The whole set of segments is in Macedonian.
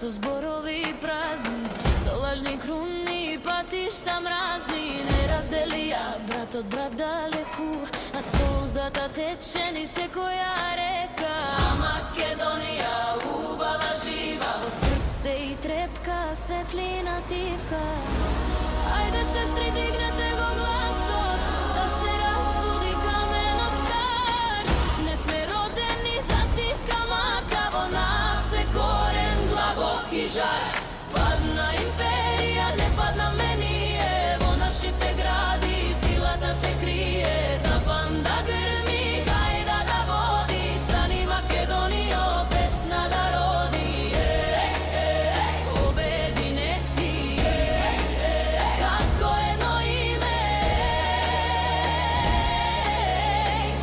со зборови празни, со лажни круни и патишта мразни. Не раздели ја брат од брат далеку, а солзата тече ни секоја река. А Македонија убава жива, во срце и трепка светлина тивка. Ајде сестри, дигнете го гласот, да се разбуди каменот стар. Не сме родени за тивка, мака во нас е корен длабок и жар. Падна империја, не паднаме ние, во нашите гради силата се крие. Да банда грми, хајда да води, стани Македонијо, песна да роди. Обединети, како едно име.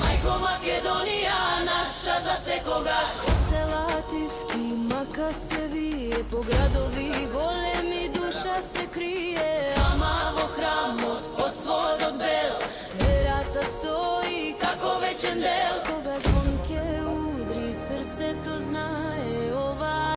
Мајко Македонија, наша за секогаш. Села тивки, мака се вие, по градови големи душа се крие. Ама во храмот, под сводот бел, верата стои како вечен дел.